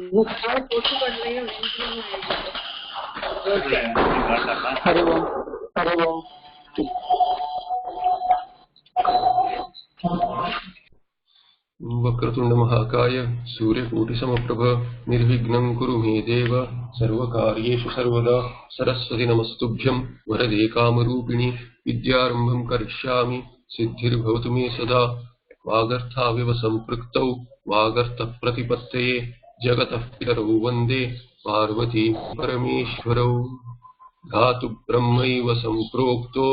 हरि ओम हरि ओम। वक्रतुंड महाकाय सूर्यकोटि समप्रभ निर्विघ्नं कुरु मे देव सर्वकार्येषु सर्वदा सरस्वती नमस्तुभ्यं वरदे कामरूपिणि विद्यारम्भं करिष्यामि सिद्धिर्भवतु मे सदा वागर्थाविव सम्पृक्तौ वागर्थप्रतिपत्तये जगतः पितरौ वन्दे पार्वती परमेश्वरौ धातु ब्रह्मैव सम्प्रोक्तो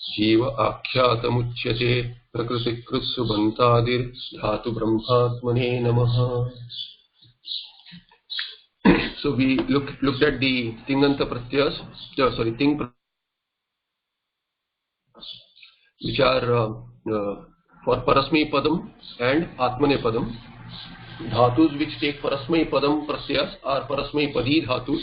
जीव आख्यातमुच्यते प्रकृतिकृत्सुबन्तादिर् धातु ब्रह्मात्मने नमः. So we looked at the tinganta pratyas, ting which are for parasmai padam and atmane padam. Dhatus which take parasmai padam pratyas are parasmai padi dhatus,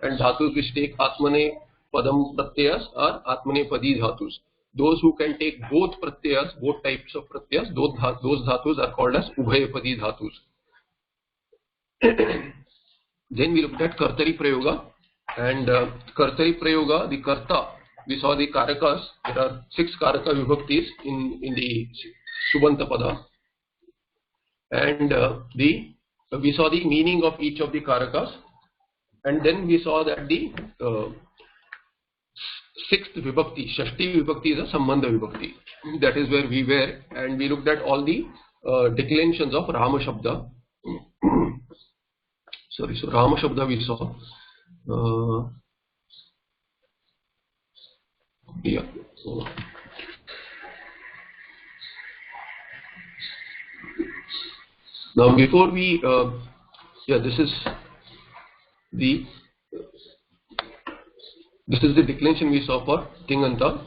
and dhatus which take atmane padam pratyas are atmane padi dhatus. Those who can take both pratyas, both types of pratyas, those dhatus are called as ubhayapadi dhatus. Then we looked at kartari prayoga, and kartari prayoga, the karta, we saw the karakas. There are 6 karaka vibhaktis in the subanta pada, and we saw the meaning of each of the karakas, and then we saw that the 6th vibhakti, shashti vibhakti, is a sambandha vibhakti. That is where we were, and we looked at all the declensions of Rama Shabda. So Rama Shabda we saw. Now before we, this is the declension we saw for Tinganta.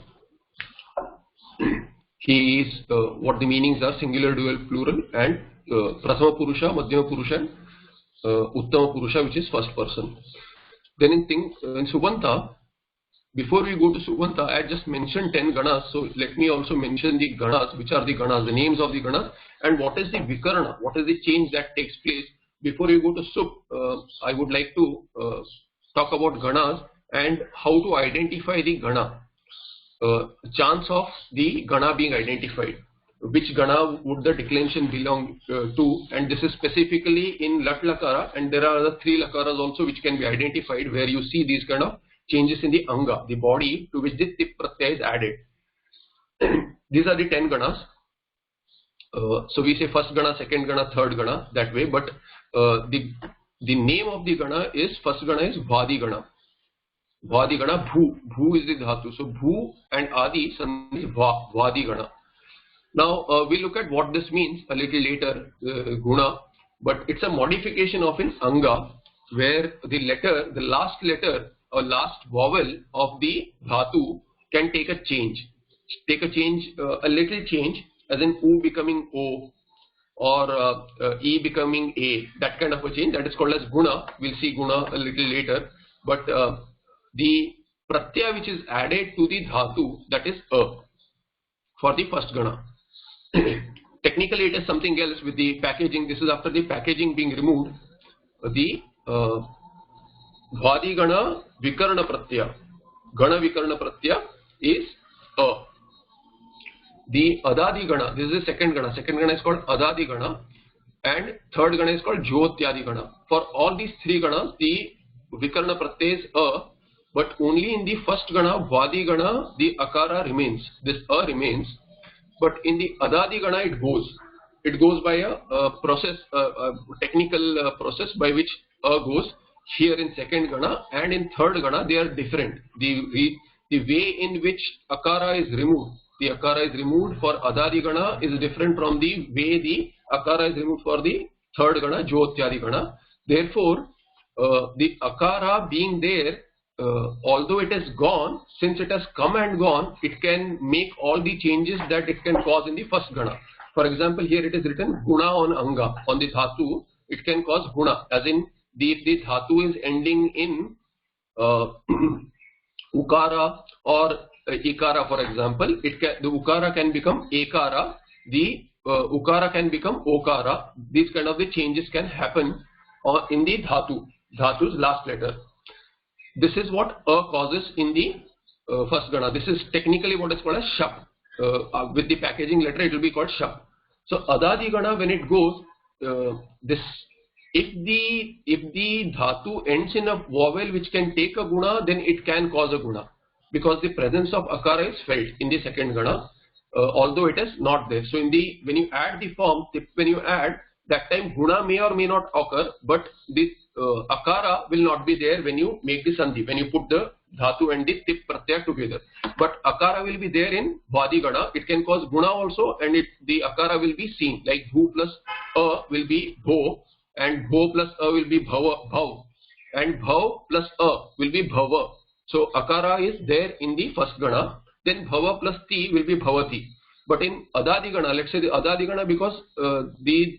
He is what the meanings are: singular, dual, plural, and Prasama Purusha, Madhyama Purusha, and Uttama Purusha, which is first person. Then in Subanta, before we go to Subanta, I just mentioned 10 ganas. So let me also mention the ganas. Which are the ganas? The names of the ganas, and what is the vikarana? What is the change that takes place? Before we go to Sub, I would like to talk about ganas and how to identify the gana. Chance of the gana being identified. Which gana would the declension belong to? And this is specifically in Lat Lakara, and there are the 3 lakaras also which can be identified, where you see these kind of changes in the anga, the body to which the tip pratyaya is added. These are the 10 ganas. So we say first gana, second gana, third gana, that way. But the name of the gana is, first gana is Vadi gana. Vadi gana, Bhu. Bhu is the dhatu. So Bhu and Adi is Vadi gana. Now we'll look at what this means a little later, guna. But it's a modification of an anga, where the last letter or last vowel of the dhatu can take a change. A little change, as in U becoming O, or E becoming A, that kind of a change. That is called as guna. We'll see guna a little later. But the pratyaya which is added to the dhatu, that is A, for the first gana. Technically it is something else with the packaging. This is after the packaging being removed. The Vadi gana vikarana pratyaya. Gana vikarana pratyaya is A. The Adadi gana, this is the second gana. Second gana is called Adadi gana, and third gana is called Jyotyadi gana. For all these 3 ganas, the vikarana pratyaya is A, but only in the first gana, Vadi gana, the akara remains. This A remains. But in the Adadi gana it goes by a process, a technical process by which A goes. Here in second gana and in third gana they are different. The way in which akara is removed, the akara is removed for Adadi gana is different from the way the akara is removed for the third gana, Jyotyadi gana. Therefore the akara being there, although it is gone, since it has come and gone, it can make all the changes that it can cause in the first gana. For example, here it is written guna on anga, on the dhatu, it can cause guna, as in the dhatu is ending in ukara or ikara, for example. The ukara can become ekara, the ukara can become okara. These kind of the changes can happen or in the dhatu's last letter. This is what a causes in the first gana. This is technically what is called as shap. With the packaging letter, it will be called shap. So adadi gana, when it goes, this if the dhatu ends in a vowel which can take a guna, then it can cause a guna, because the presence of akara is felt in the second gana, although it is not there. So when you add the form, when you add, that time guna may or may not occur, but the akara will not be there when you make the sandhi, when you put the dhatu and the tip pratyaya together. But akara will be there in vadi gana. It can cause guna also, and the akara will be seen, like bhu plus a will be bho, and bho plus a will be bhav, and bhav plus a will be bhava. So akara is there in the first gana. Then bhava plus ti will be bhavati. But in adadi gana, let's say the adadi gana, because the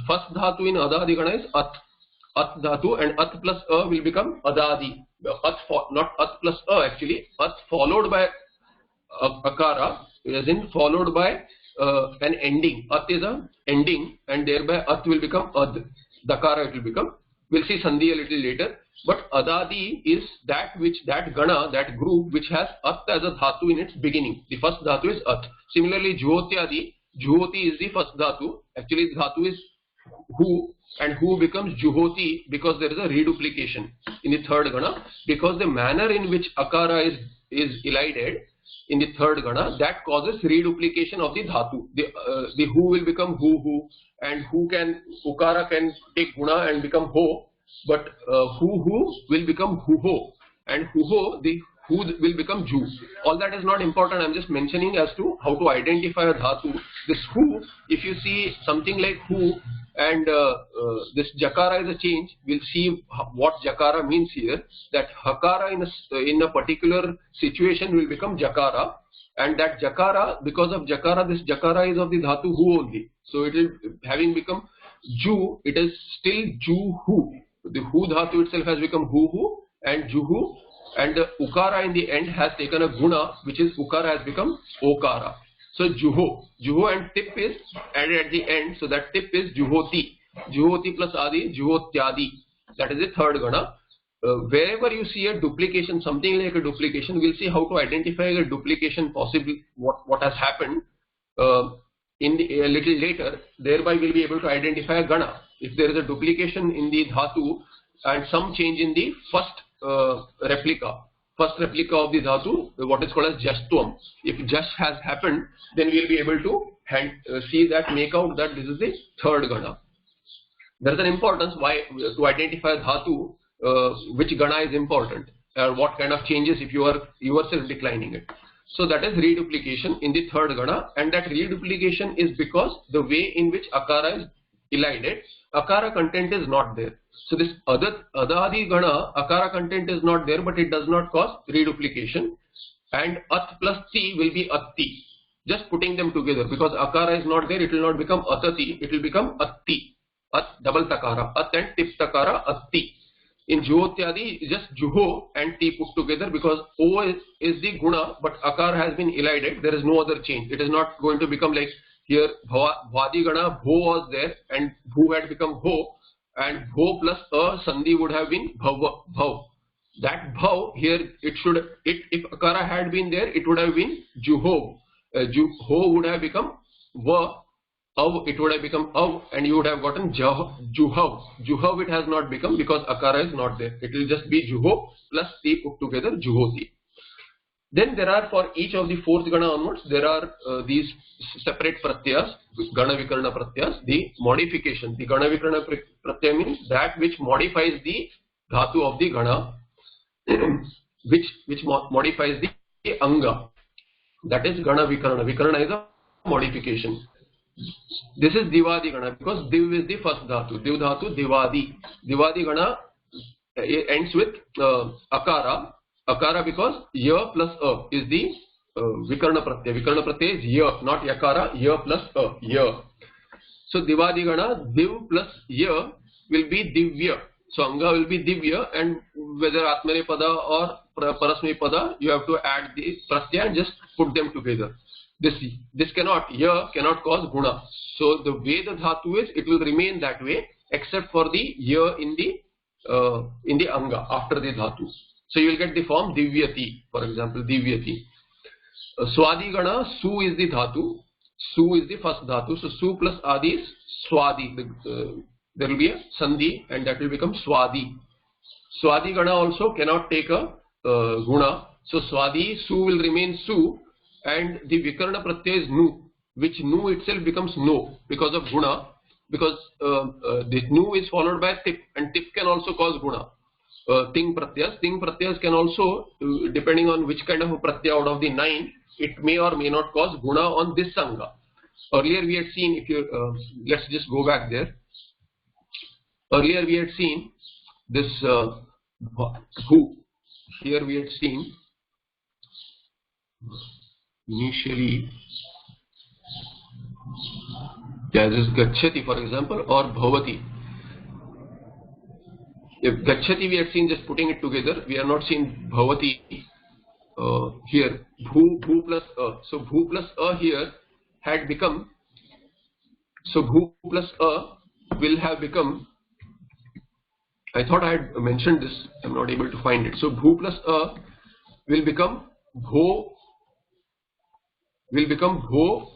first dhatu in adadi gana is at dhatu, and at plus a will become adadi. Not at plus a actually, at followed by akara, as in followed by an ending. At is a ending, and thereby at will become ad. Dakara it will become. We'll see sandhi a little later. But adadi is that gana, that group which has at as a dhatu in its beginning. The first dhatu is at. Similarly, juhotyadi, juhoti is the first dhatu. Actually, the dhatu is hu, and hu becomes juhoti because there is a reduplication in the third gana. Because the manner in which akara is elided in the third gana, that causes reduplication of the dhatu. The hu will become hu, and ukara can take guna and become ho, but hu will become hu, and the hu will become ju. All that is not important. I'm just mentioning as to how to identify a dhatu. This hu, if you see something like hu and this jakara is a change, we'll see what jakara means here. That hakara in a particular situation will become jakara, and that jakara, because of jakara, this jakara is of the dhatu hu only. So it is having become ju, it is still ju-hu. The hu dhatu itself has become hu, and juhu, and the ukara in the end has taken a guna, which is ukara has become okara. So juho and tip is added at the end, so that tip is juhoti. Juhoti plus adi, juhotyadi. That is the third gana. Wherever you see a duplication, something like a duplication, we'll see how to identify a duplication, possibly what has happened a little later. Thereby we'll be able to identify a gana. If there is a duplication in the dhatu and some change in the first replica of the dhatu, what is called as jastvam. If just has happened, then we'll be able to see that, make out that this is the third gana. There is an importance why to identify dhatu, which gana is important, or what kind of changes if you are yourself declining it. So that is reduplication in the third gana, and that reduplication is because the way in which akara is elided, akara content is not there. So this adadi gana, akara content is not there, but it does not cause reduplication. And at plus ti will be atti. Just putting them together, because akara is not there, it will not become atati, it will become atti. At double takara, at and tip takara, atti. In juhotyadi, just juho and ti put together, because o is the guna, but akara has been elided. There is no other change. It is not going to become like here vadi gana, bho was there, and bhu had become ho, and bho plus a sandhi would have been bhav. That bhav here, if akara had been there, it would have been juho. Ho would have become va. Av, it would have become av, and you would have gotten juhav. Juhav it has not become because akara is not there. It will just be juho plus ti put together, juhoti. Then there are, for each of the fourth gana onwards, there are these separate pratyas, gana vikarna pratyas, the modification. The gana vikarna pratyaya means that which modifies the dhatu of the gana, which modifies the anga. That is gana vikarna. Vikarna is a modification. This is divadi gana, because div is the first dhatu. Div dhatu, divadi. Divadi gana ends with akara. Akara because ya plus a is the vikarna pratyaya. Vikarna pratyaya is ya, not yakara. Ya plus a, ya. So divadi gana, div plus ya will be divya. So anga will be divya, and whether atmanepada or parasmanepada, you have to add the pratyaya and just put them together. This cannot, ya cannot cause guna. So the way the dhatu is, it will remain that way. except for the ya in the anga after the dhatu. So you will get the form divyati, for example, divyati. Swadi gana, su is the dhatu, su is the first dhatu, so su plus adi is swadi. There will be a sandhi and that will become swadi. Swadi gana also cannot take a guna, so swadi, su will remain su, and the vikarna pratyaya is nu, which nu itself becomes no because of guna, because the nu is followed by tip, and tip can also cause guna. Ting pratyas can also, depending on which kind of a pratyaya out of the 9, it may or may not cause guna on this sangha. Earlier we had seen, if you let's just go back there. Earlier we had seen this who. Here we had seen initially, yeah, this gacchati for example, or bhavati. If gacchati we had seen just putting it together, we are not seeing bhavati here. Bhu plus a. So bhu plus a here had become, so bhu plus a will have become, I thought I had mentioned this, I am not able to find it. So bhu plus a will become bho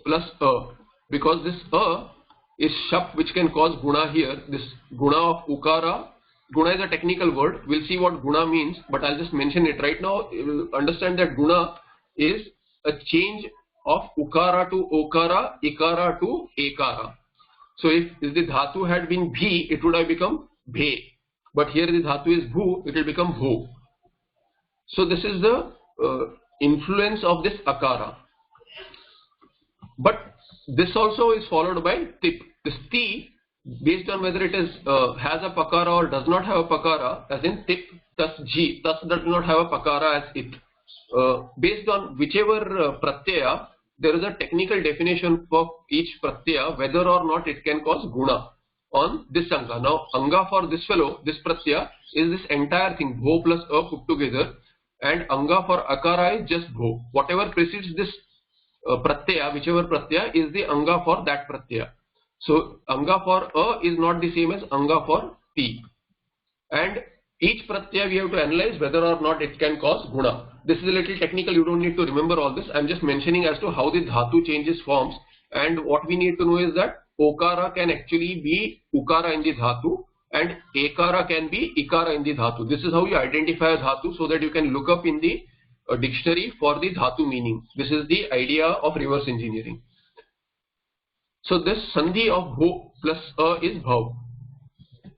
plus a, because this a is shap which can cause guna here. This guna of ukara, guna is a technical word, we'll see what guna means, but I'll just mention it right now. You will understand that guna is a change of ukara to okara, ikara to ekara. So if the dhatu had been bhi, it would have become bhe, but here the dhatu is bhu, it will become bho. So this is the influence of this akara. But this also is followed by tip. This ti, based on whether it is has a pakara or does not have a pakara, as in tip, thus ji, thus does not have a pakara as it. Based on whichever pratyaya, there is a technical definition for each pratyaya, whether or not it can cause guna on this anga. Now anga for this fellow, this pratyaya, is this entire thing, bho plus a put together, and anga for akara is just bho. Whatever precedes this pratyaya, whichever pratyaya, is the anga for that pratyaya. So anga for a is not the same as anga for ti, and each pratyaya we have to analyze whether or not it can cause guna. This is a little technical, you don't need to remember all this. I am just mentioning as to how the dhatu changes forms, and what we need to know is that okara can actually be ukara in the dhatu and ekara can be ikara in the dhatu. This is how you identify a dhatu, so that you can look up in the dictionary for the dhatu meaning. This is the idea of reverse engineering. So this sandhi of bho plus a is bhav.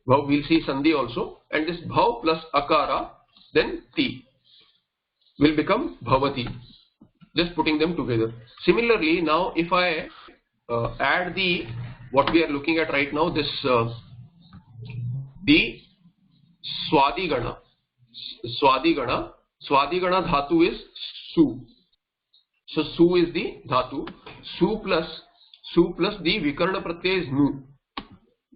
Bhav, we'll see sandhi also, and this bhav plus akara, then ti, will become bhavati. Just putting them together. Similarly, now if I add the, what we are looking at right now, this the swadi gana. Swadi gana dhatu is su. So su is the dhatu. Su plus the vikarna pratyaya is nu.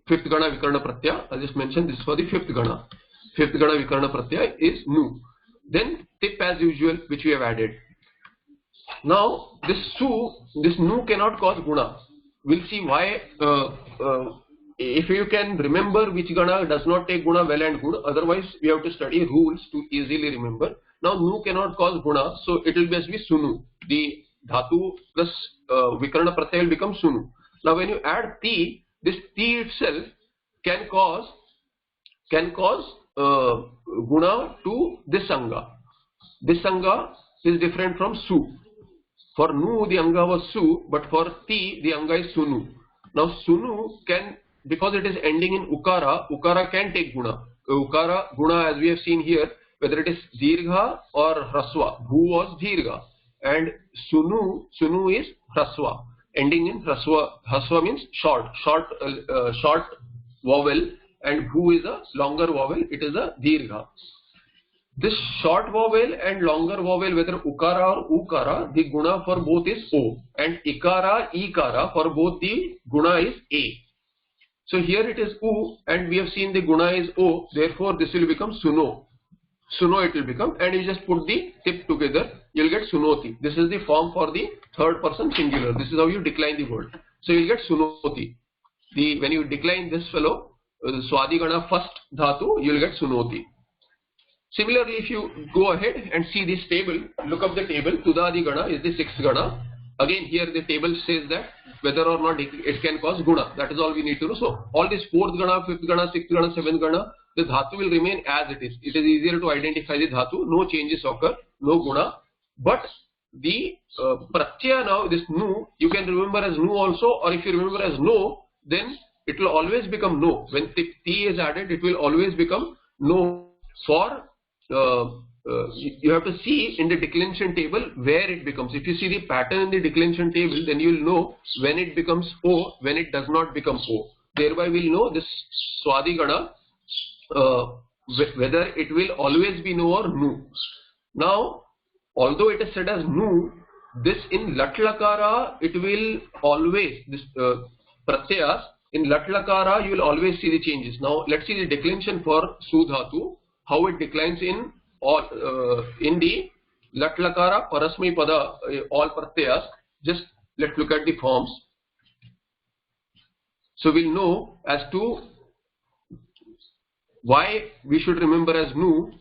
Fifth gana vikarna pratyaya, I just mentioned this for the fifth gana. Fifth gana vikarna pratyaya is nu. Then tip as usual, which we have added. Now this su, this nu cannot cause guna. We'll see why. If you can remember which gana does not take guna, well and good. Otherwise we have to study rules to easily remember. Now nu cannot cause guna, so it will be sunu. The dhatu plus vikarna pratyaya will become sunu. Now when you add ti, this ti itself can cause guna to this anga. This anga is different from su. For nu the anga was su, but for ti the anga is sunu. Now sunu can, because it is ending in ukara can take guna. Ukara, guna, as we have seen here, whether it is dirgha or hraswa. Bhu was dirgha and sunu is hraswa, ending in hraswa. Hraswa means short vowel, and bhu is a longer vowel, it is a dirgha. This short vowel and longer vowel, whether ukara or ukara, the guna for both is o, and ikara for both the guna is a. So here it is u, and we have seen the guna is o, therefore this will become suno. Suno it will become, and you just put the tip together, you will get sunoti. This is the form for the third person singular. This is how you decline the word. So you will get sunoti. When you decline this fellow, Swadigana first dhatu, you will get Sunoti. Similarly, if you go ahead and see this table, look up the table, Tudadi Gana is the sixth Gana. Again, here the table says that whether or not it can cause Guna. That is all we need to know. So, all this fourth Gana, fifth Gana, sixth Gana, seventh Gana, the Dhatu will remain as it is. It is easier to identify the Dhatu. No changes occur, no Guna. But the Pratyaya now, this Nu, you can remember as Nu also, or if you remember as No, then it will always become No. When T is added, it will always become No. For you have to see in the declension table where it becomes. If you see the pattern in the declension table, then you will know when it becomes O, when it does not become O. Thereby we will know this Swadigana, whether it will always be No or Nu. Now, although it is said as Nu, this in Latlakara, it will always, this Pratyayas, in Latlakara, you will always see the changes. Now, let's see the declension for Sudhatu. How it declines in all in the Latlakara, Parasmai Pada, all Pratyayas. Just let's look at the forms. So we'll know as to why we should remember as Nu,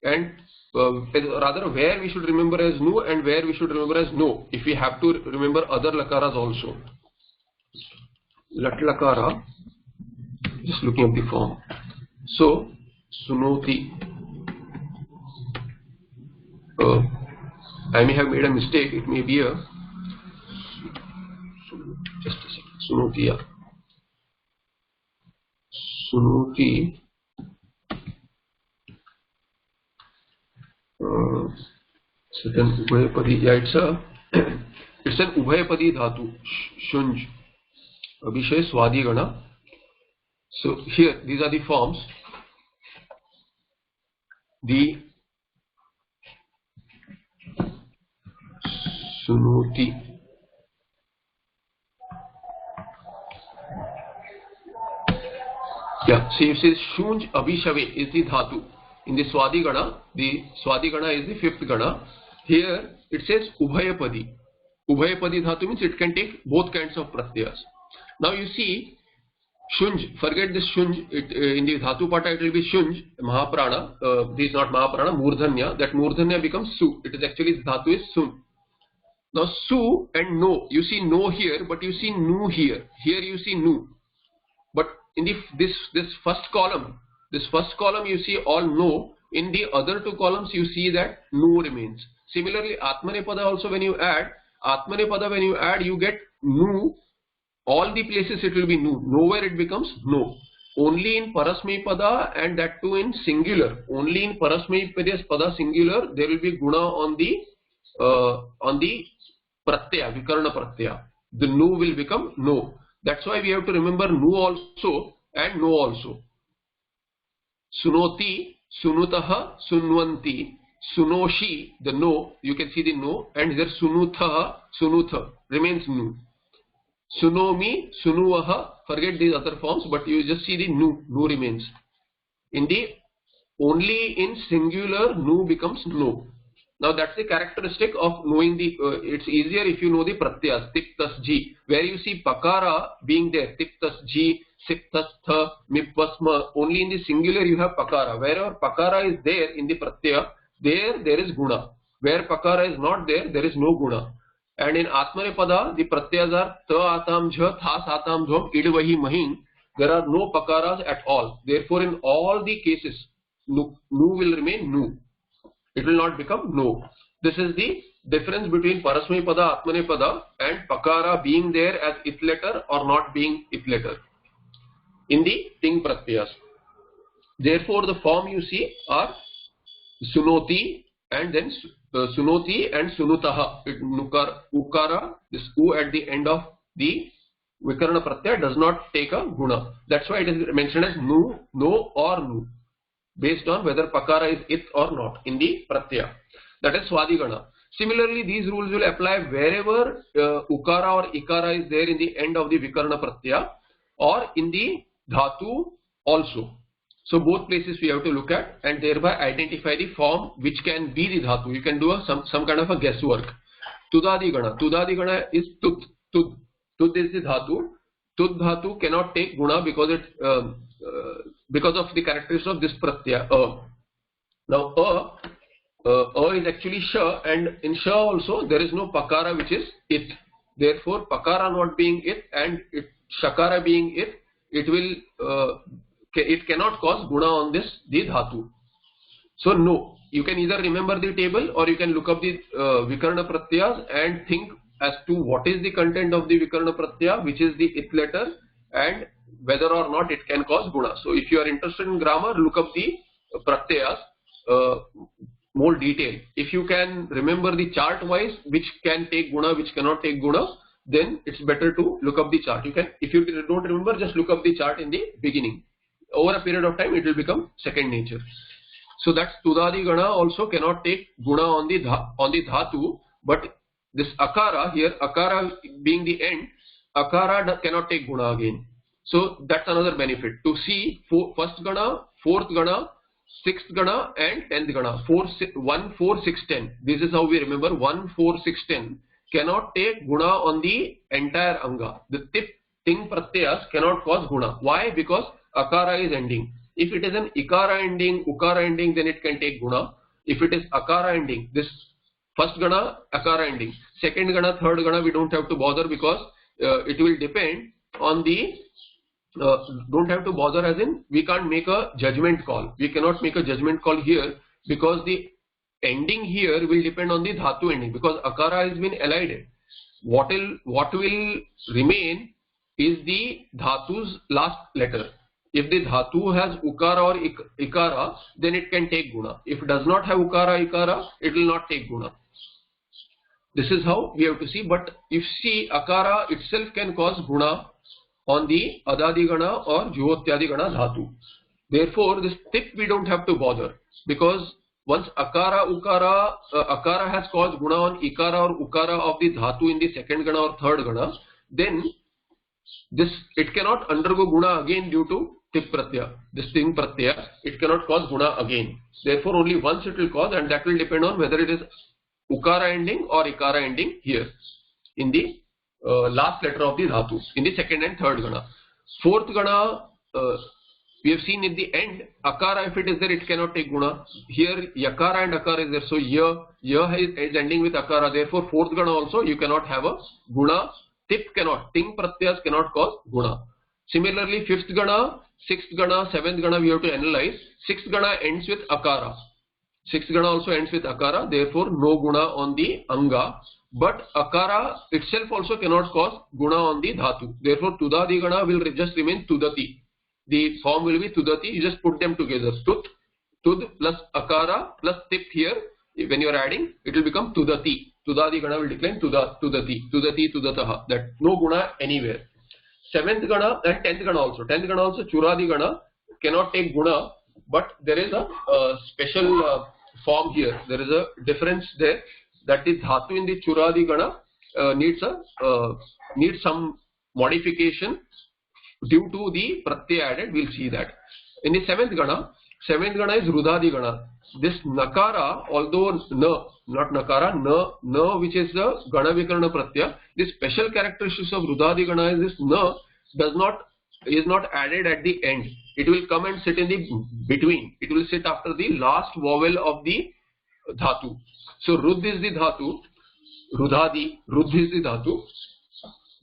and rather where we should remember as Nu and where we should remember as No, if we have to remember other Lakaras also. Latlakara, just looking at the form. So, Sunoti. I may have made a mistake. It may be a just a second. Sunotiya. Sunoti. Certain Ubhayapadi. Yeah, it's an Ubhayapadi dhatu. Shunj. Abhishay Swadigana. So here these are the forms. The Sunoti. Yeah, so you say Shunj Abhishave is the dhatu. In the Swadigana is the fifth Gana. Here it says Ubhayapadi. Ubhayapadi dhatu means it can take both kinds of pratyas. Now you see Shunj, forget this Shunj, in the Dhatu Pata it will be Shunj, Mahaprana, this is not Mahaprana, Murdhanya, that Murdhanya becomes Su, it is actually Dhatu is Sun. Now Su and No, you see No here, but you see Nu here, here you see Nu. But in this first column you see all No, in the other two columns you see that Nu remains. Similarly Atmanepada also when you add, you get Nu. All the places it will be Nu. Nowhere it becomes No. Only in Parasmai Pada, and that too in singular. Only in Parasmai Pada singular there will be Guna on the Pratyaya, Vikarna Pratyaya. The Nu will become No. That's why we have to remember Nu also and No also. Sunoti, Sunutaha, Sunwanti, Sunoshi, the No, you can see the No, and there Sunutha, Sunutha remains Nu. Sunomi, Sunuvaha, forget these other forms, but you just see the Nu remains. Only in singular Nu becomes No. Now that's the characteristic of knowing the, it's easier if you know the pratyas, tik, tas, ji, where you see pakara being there, tik, tas, ji, sik, tas, tha, mipvasma, only in the singular you have pakara. Wherever pakara is there in the pratyaya, there is guna. Where pakara is not there, there is no guna. And in Atmanepada, the pratyas are ta atam jha, thas atam jham, idvahi mahin. There are no pakaras at all. Therefore, in all the cases, Nu will remain Nu. It will not become No. This is the difference between Parasmai Pada, Atmanepada and pakara being there as it letter or not being it letter in the Ting pratyas. Therefore, the form you see are Sunoti and then Sunoti and Sunutaha. Ukara, this U at the end of the Vikarna Pratyaya does not take a Guna. That's why it is mentioned as Nu, No or Nu, based on whether Pakara is it or not in the Pratyaya. That is Swadigana. Similarly, these rules will apply wherever Ukara or Ikara is there in the end of the Vikarna Pratyaya or in the Dhatu also. So both places we have to look at and thereby identify the form which can be the dhatu. You can do some kind of a guesswork. Tudadi Gana. Tudadi Gana is Tud. Tud is the dhatu. Tud dhatu cannot take guna because because of the characteristics of this pratyaya. Now is actually sha, and in sha also there is no pakara which is it. Therefore, pakara not being it and shakara being it, it cannot cause guna on the dhatu. So no, you can either remember the table or you can look up the vikarna pratyas and think as to what is the content of the vikarna pratyaya, which is the it letter, and whether or not it can cause guna. So if you are interested in grammar, look up the pratyas more detail. If you can remember the chart wise which can take guna, which cannot take guna, then it's better to look up the chart. You can, if you don't remember, just look up the chart in the beginning. Over a period of time it will become second nature. So that's tudadi gana also cannot take guna on the dhatu, but this akara here, akara being the end, akara cannot take guna again. So that's another benefit to see first gana, fourth gana, sixth gana and 10th gana. 1, 4, 6, 10. This is how we remember. 1, 4, 6, 10 cannot take guna on the entire anga. The ting pratyas cannot cause guna. Why? Because akara is ending. If it is an ikara ending, ukara ending, then it can take guna. If it is akara ending, this first gana, akara ending. Second gana, third gana, we don't have to bother because it will depend on the don't have to bother as in we can't make a judgment call. We cannot make a judgment call here because the ending here will depend on the dhatu ending, because akara has been elided. What will remain is the dhatu's last letter. If the dhatu has ukara or ikara, then it can take guna. If it does not have ukara, ikara, it will not take guna. This is how we have to see. But if see, akara itself can cause guna on the adadi gana or juhotyadi gana dhatu. Therefore, this tip we don't have to bother, because once akara has caused guna on ikara or ukara of the dhatu in the second gana or third gana, then it cannot undergo guna again due to tip pratyaya. This ting pratyaya, it cannot cause guna again. Therefore, only once it will cause, and that will depend on whether it is ukara ending or ikara ending here in the last letter of the dhatu in the second and third gana. Fourth gana, we have seen in the end, akara if it is there, it cannot take guna. Here yakara and akara is there, so ya is ending with akara. Therefore, fourth gana also you cannot have a guna. Tip cannot, ting pratyas cannot cause guna. Similarly, fifth gana, sixth gana, seventh gana we have to analyze. Sixth gana ends with akara. Sixth gana also ends with akara. Therefore, no guna on the anga. But akara itself also cannot cause guna on the dhatu. Therefore, tudadi gana will just remain tudati. The form will be tudati. You just put them together. Tud plus akara plus tip here. When you are adding, it will become tudati. Tudadi gana will decline tudati, tudataha. That no guna anywhere. Seventh gana and 10th gana also. 10th gana also churadi gana cannot take guna, but there is a special form here. There is a difference there, that the dhatu in the churadi gana needs some modification due to the pratyaya added. We'll see that. In the seventh gana is rudadi gana. This nakara, although not nakara, na which is the gana vikarna pratyaya, the special characteristics of rudadi gana is this na is not added at the end. It will come and sit in the between. It will sit after the last vowel of the dhatu. So rud is the dhatu, rudhadi, rud is the dhatu.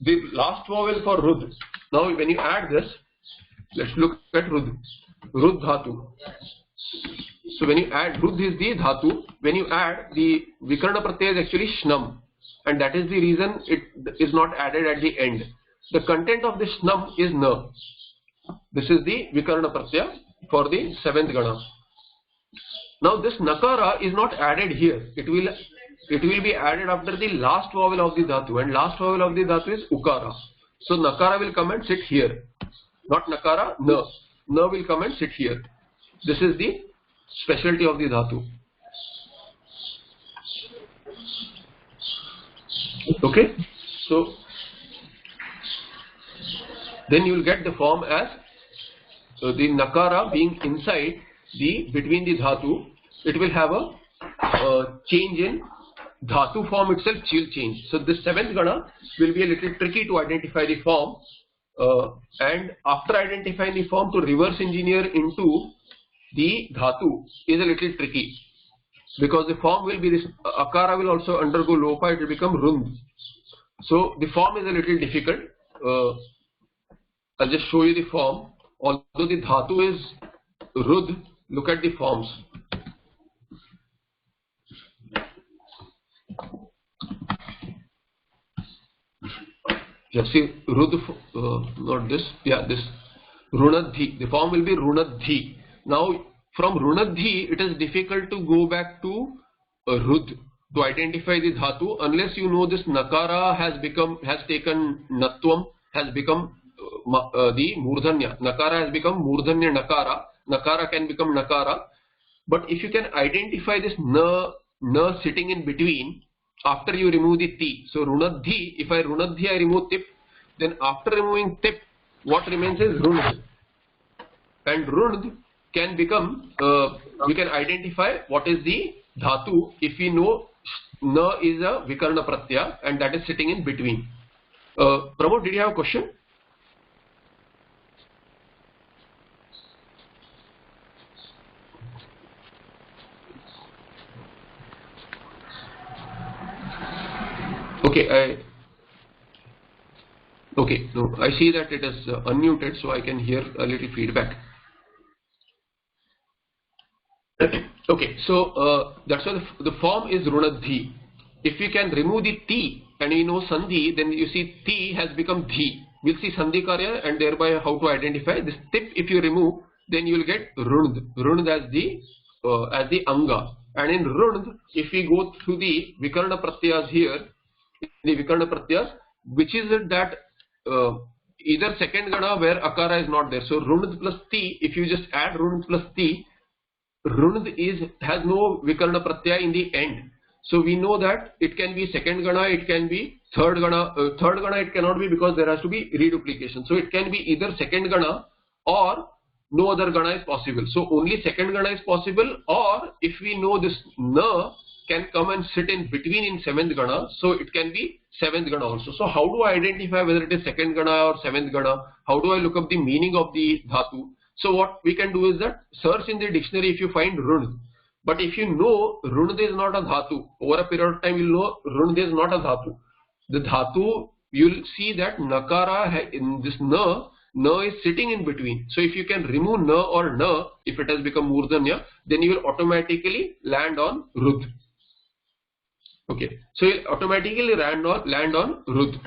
The last vowel for rud. Now when you add this, let's look at rud dhatu. So when you add, rud is the dhatu, when you add, the vikarna pratyaya is actually shnam, and that is the reason it is not added at the end. The content of the shnam is na. This is the vikarna pratyaya for the seventh gana. Now this nakara is not added here. It will be added after the last vowel of the dhatu, and last vowel of the dhatu is ukara. So nakara will come and sit here. Not nakara, na. Na will come and sit here. This is the specialty of the dhatu. Okay, so then you will get the form as the nakara being inside between the dhatu. It will have a change in dhatu form itself will change. So this seventh gana will be a little tricky to identify the form. And after identifying the form, to reverse engineer into the dhatu is a little tricky, because the form will be this akara will also undergo lopa, it will become rund. So the form is a little difficult. I'll just show you the form. Although the dhatu is rud, look at the forms. Just see rud, not this, yeah, this runadhi. The form will be runadhi. Now from runadhi it is difficult to go back to rud to identify the dhatu unless you know this nakara has taken natvam, has become the murdhanya. Nakara has become murdhanya nakara. Nakara can become nakara. But if you can identify this na sitting in between after you remove the ti. So runadhi, if I runadhi I remove tip, then after removing tip, what remains is rund. And rund can become, we can identify what is the dhatu if we know na is a vikarna pratyaya and that is sitting in between. Pramod, did you have a question? Okay, no, I see that it is unmuted, so I can hear a little feedback. Okay, so that's why the form is runadhi. If we can remove the ti and we know sandhi, then you see ti has become dhi. We'll see sandhi karya and thereby how to identify this tip. If you remove, then you will get rund as the anga. And in rund, if we go through the vikarna pratyas here, the vikarna pratyas, which is it that either second gana where akara is not there. So rund plus ti, if you just add rund plus ti, rund has no vikarna pratyaya in the end. So we know that it can be second gana, it can be third gana. Third gana it cannot be because there has to be reduplication. So it can be either second gana or no other gana is possible. So only second gana is possible, or if we know this na can come and sit in between in seventh gana, so it can be seventh gana also. So how do I identify whether it is second gana or seventh gana? How do I look up the meaning of the dhatu? So what we can do is that search in the dictionary if you find rund. But if you know rund is not a dhatu, over a period of time you'll know rund is not a dhatu. The dhatu, you'll see that nakara in this na is sitting in between. So if you can remove na or na, if it has become murdhanya, then you will automatically land on rud. Okay, so you'll automatically land on rud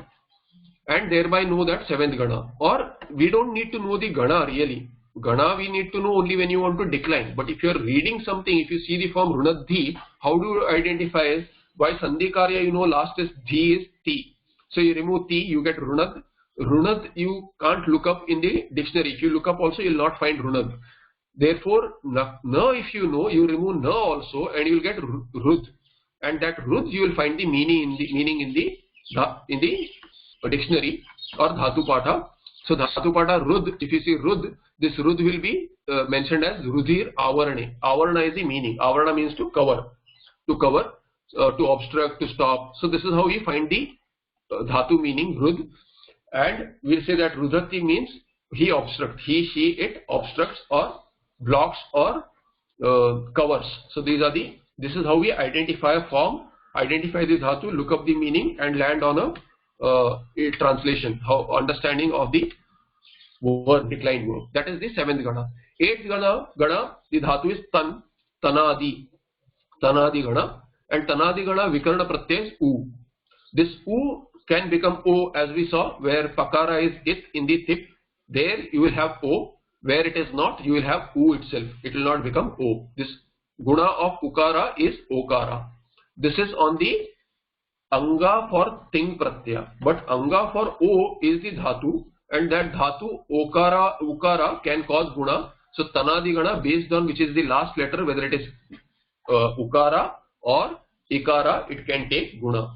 and thereby know that seventh gana. Or we don't need to know the gana really. Gana we need to know only when you want to decline. But if you are reading something, if you see the form runadhi, how do you identify? By sandhi karya, you know last is dhi is ti. So you remove ti, you get runad. Runad you can't look up in the dictionary. If you look up also, you will not find runad. Therefore, na if you know, you remove na also and you will get rud. And that rud you will find the meaning in the dictionary or dhatu patha. So dhatu patha rud, if you see rud, this rud will be mentioned as rudhir avarane. Avarana is the meaning. Avarana means to cover, to obstruct, to stop. So this is how we find the dhatu meaning rud. And we'll say that rudhati means he obstructs, he, she, it obstructs or blocks or covers. So this is how we identify a form, identify the dhatu, look up the meaning and land on a translation, understanding of the word, declined word. That is the seventh gana. Eighth gana, the dhatu is tanadi gana, and tanadi gana vikarna pratyaya is u. This u can become o, as we saw, where pakara is it in the tip. There you will have o. Where it is not, you will have u itself. It will not become o. This guna of ukara is okara. This is on the anga for ting pratyaya, but anga for o is the dhatu, and that dhatu ukara can cause guna. So tanadi gana, based on which is the last letter, whether it is ukara or ikara, it can take guna.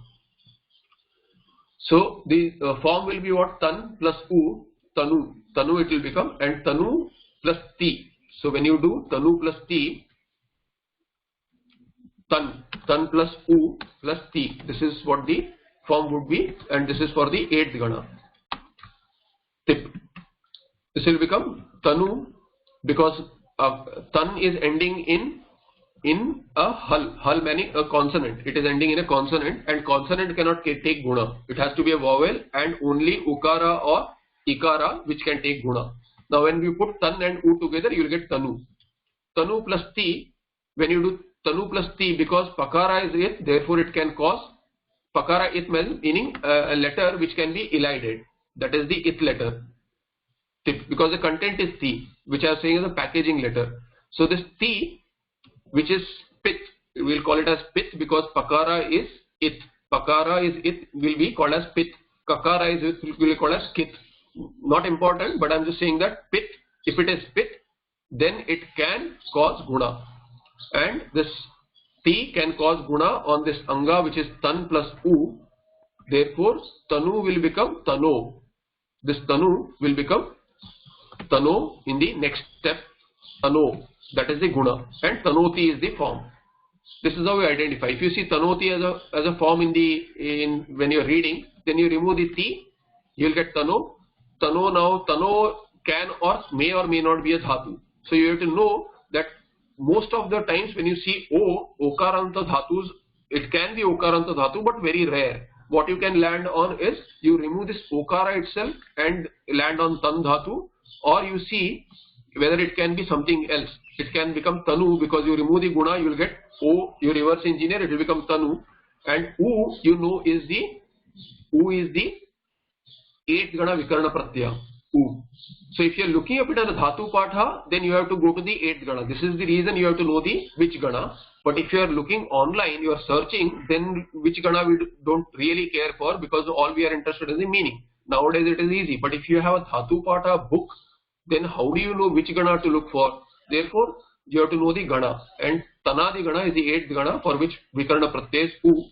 So the form will be what? Tan plus u, tanu it will become, and tanu plus ti. So when you do tanu plus ti, tan plus u plus ti, this is what the form would be, and this is for the eighth gana. tip. This will become tanu because tan is ending in a hal. Hal meaning a consonant. It is ending in a consonant, and consonant cannot take guna. It has to be a vowel, and only ukara or ikara which can take guna. Now when we put tan and u together, you will get tanu. Tanu plus ti. When you do tanu plus ti, because pakara is it, therefore it can cause pakara it meaning a letter which can be elided. That is the it letter. Tip, because the content is ti, which I am saying is a packaging letter. So this ti, which is pit, we will call it as pit because pakara is it. Pakara is it will be called as pit. Kakara is it will be called as kit. Not important, but I am just saying that pit, if it is pit, then it can cause guna. And this ti can cause guna on this anga which is tan plus u. Therefore, tanu will become tano. This tanu will become tano in the next step. Tano, that is the guna, and tanoti is the form. This is how we identify. If you see tanoti as a form in when you are reading, then you remove the ti, you will get tano. Tano, now tano can or may not be a dhatu. So you have to know that most of the times when you see okaranta dhatus, it can be okaranta dhatu, but very rare. What you can land on is you remove this okara itself and land on tan dhatu, or you see whether it can be something else. It can become tanu because you remove the guna, you will get o, you reverse engineer, it will become tanu, and u, you know, is the 8th gana vikarana pratyaya, u. So if you are looking up it as a dhatu patha, then you have to go to the 8th gana. This is the reason you have to know the which gana. But if you are looking online, you are searching, then which gana we don't really care for, because all we are interested in is the meaning. Nowadays it is easy. But if you have a dhatu patha book, then how do you know which gana to look for? Therefore, you have to know the gana. And tanadi gana is the 8th gana for which vikarana pratyaya is u.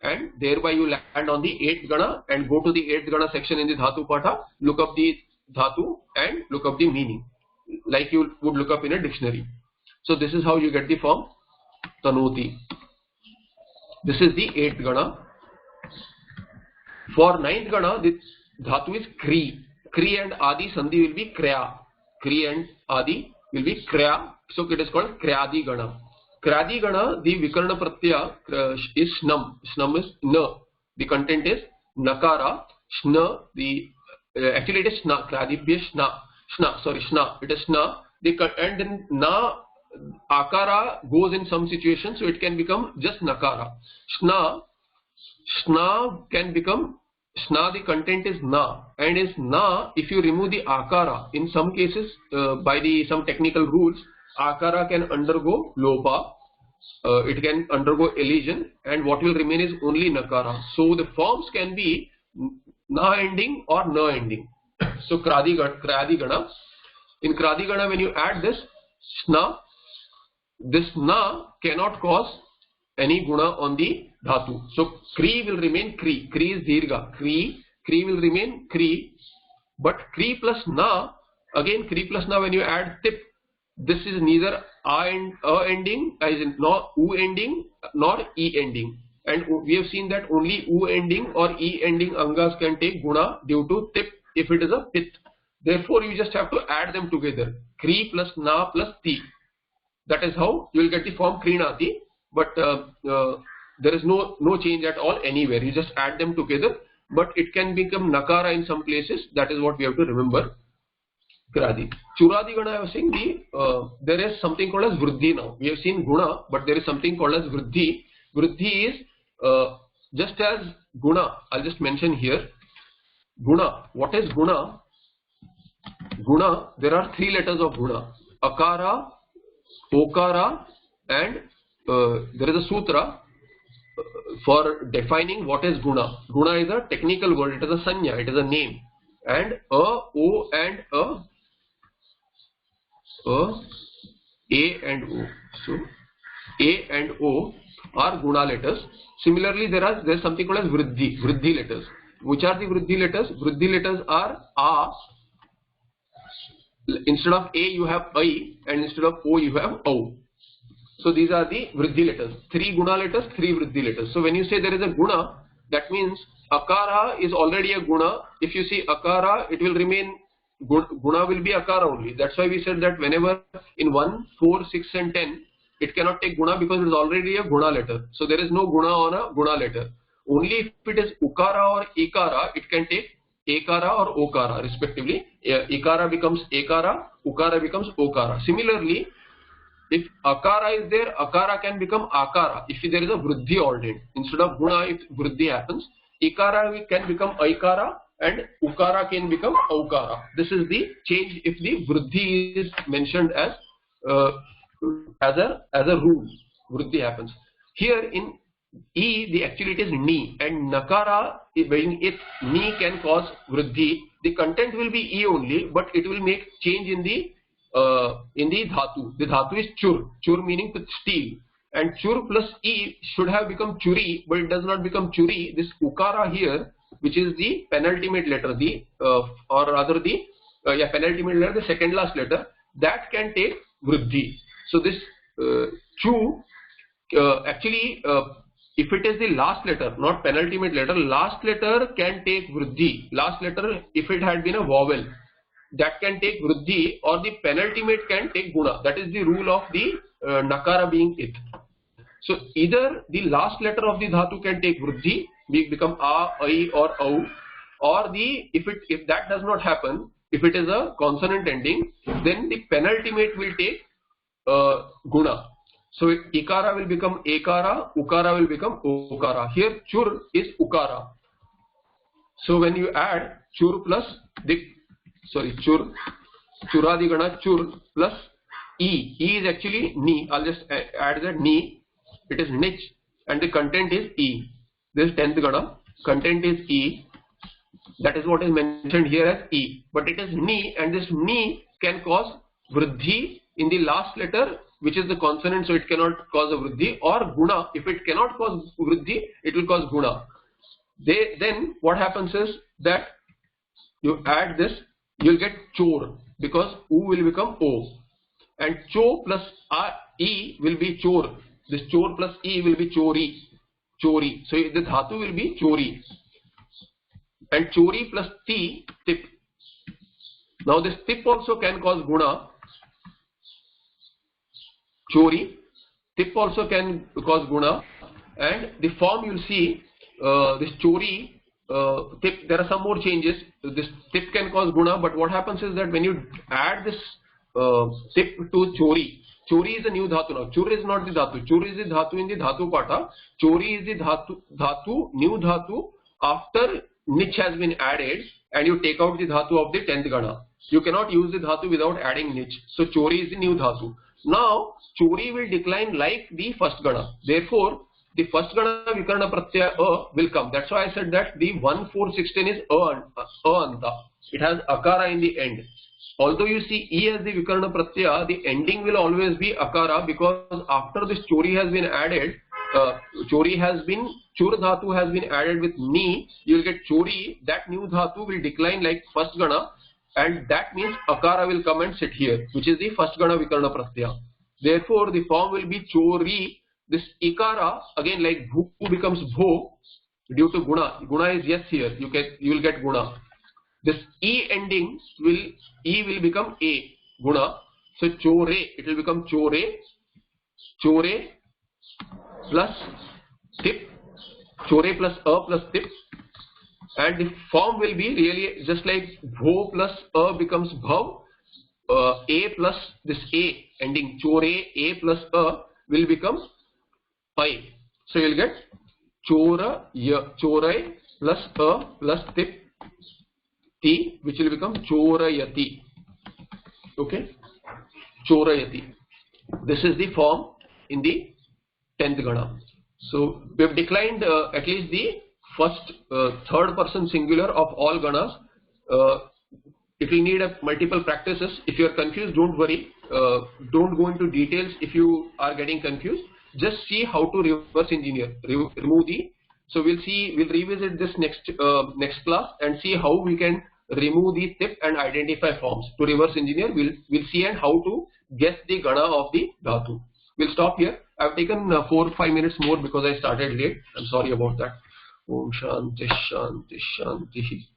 And thereby you land on the 8th gana and go to the 8th gana section in the dhatu patha, look up the dhatu and look up the meaning, like you would look up in a dictionary. So this is how you get the form tanoti. This is the 8th gana. For 9th gana, the dhatu is kri. Kri and adi sandhi will be kriya. Kri and adi will be kriya. So it is called kriyadi gana. Kriyadi gana, the vikarana pratyaya is snam. Snam is na. The content is nakara. Shna, actually it is shna. Kriyadibhya shna. Shna, sorry, shna. It is shna. And then na akara goes in some situations, so it can become just nakara. Shna can become shna, the content is na, and is na if you remove the akara. In some cases, by some technical rules, akara can undergo lopa, it can undergo elision, and what will remain is only nakara. So the forms can be na ending or na ending. So kriyadi gana. In kriyadi gana, when you add this shna, this na cannot cause any guna on the dhatu. So kri will remain kri. Kri is dirgha. Kri will remain kri. But kri plus na, again kri plus na, when you add tip, this is neither a ending, as in nor u ending, nor e ending. And we have seen that only u ending or e ending angas can take guna due to tip if it is a pit. Therefore you just have to add them together. Kri plus na plus ti. That is how you will get the form krinati. But there is no change at all anywhere. You just add them together. But it can become nakara in some places. That is what we have to remember. Kriyadi. Churadi gana, I was saying there is something called as vruddhi now. We have seen guna, but there is something called as vruddhi. Vruddhi is just as guna. I'll just mention here. Guna. What is guna? Guna, there are 3 letters of guna. Akara, okara, and there is a sutra for defining what is guna. Guna is a technical word. It is a sanya. It is a name. And a, and a and o. So a and o are guna letters. Similarly, there is something called as vruddhi letters. Which are the vruddhi letters? Vruddhi letters are a. Instead of a you have I, and instead of o you have o. So these are the vruddhi letters. 3 guna letters, 3 vruddhi letters. So when you say there is a guna, that means akara is already a guna. If you see akara, it will remain guna will be akara only. That's why we said that whenever in 1, 4, 6 and 10, it cannot take guna because it is already a guna letter. So there is no guna on a guna letter. Only if it is ukara or ikara, it can take ekara or okara respectively. Ikara becomes ekara, ukara becomes okara. Similarly, if akara is there, akara can become akara if there is a vriddhi ordained. Instead of guna, if vriddhi happens, ikara can become aikara and ukara can become aukara. This is the change if the vriddhi is mentioned uh, as a rule. Vriddhi happens. Here in E, the actually it is ni, and nakara being it ni can cause vriddhi. The content will be E only, but it will make change in the dhatu. The dhatu is chur. Chur meaning to steal. And chur plus E should have become churi, but it does not become churi. This ukara here, which is the penultimate letter, or rather the penultimate letter, the second last letter, that can take vriddhi. So this chu actually, if it is the last letter, not penultimate letter, last letter can take vriddhi. Last letter, if it had been a vowel, that can take vriddhi, or the penultimate can take guna. That is the rule of the nakara being it. So either the last letter of the dhatu can take vriddhi, become a, ai or au, or if that does not happen, if it is a consonant ending, then the penultimate will take guna. So ikara will become ekara, ukara will become okara. Here chur is ukara. So when you add chur plus churadigana chur plus E. E is actually ni. I'll just add that ni. It is nich and the content is E. This 10th gana. Content is E. That is what is mentioned here as E. But it is ni, and this ni can cause vriddhi in the last letter, which is the consonant, so it cannot cause a vriddhi, or guna. If it cannot cause vriddhi, it will cause guna. Then what happens is that you add this, you will get chor, because u will become o, and cho plus e will be chor. This chor plus e will be chori. So the dhatu will be chori, and chori plus tip. Now this tip also can cause guna. Chori, tip also can cause guna, and the form you will see this chori. Tip, there are some more changes. This tip can cause guna, but what happens is that when you add this tip to chori is a new dhatu now. Chur is not the dhatu. Chur is the dhatu in the dhatu pata. Chori is the dhatu, new dhatu after nich has been added, and you take out the dhatu of the 10th gana. You cannot use the dhatu without adding nich. So chori is the new dhatu. Now chori will decline like the first gana. Therefore, the first gana vikarna pratyaya will come. That's why I said that the 1, 4, 16 is anta. It has akara in the end. Although you see E as the vikarna pratyaya, the ending will always be akara, because after this chori has been added, chur dhatu has been added with ni, you will get chori. That new dhatu will decline like first gana, and that means akara will come and sit here, which is the first gana vikarna pratyaya. Therefore, the form will be chori. This ikara again, like bhu becomes bho due to guna. Guna is yes here. You will get guna. This e ending will become a guna. So chore, it will become chore plus tip, chore plus tip, and the form will be really just like bho plus becomes bhav. A plus this a ending chore, a plus will become I. So you will get chorai plus tip ti, which will become chorayati. Okay, chorayati. This is the form in the 10th gana. So we have declined at least the first third person singular of all ganas. It will need multiple practices. If you are confused, don't worry. Don't go into details if you are getting confused. Just see how to reverse engineer, remove the. So we'll revisit this next class and see how we can remove the tip and identify forms. To reverse engineer, we'll see and how to guess the gana of the dhatu. We'll stop here. I've taken 4 or 5 minutes more because I started late. I'm sorry about that. Om Shanti Shanti Shanti.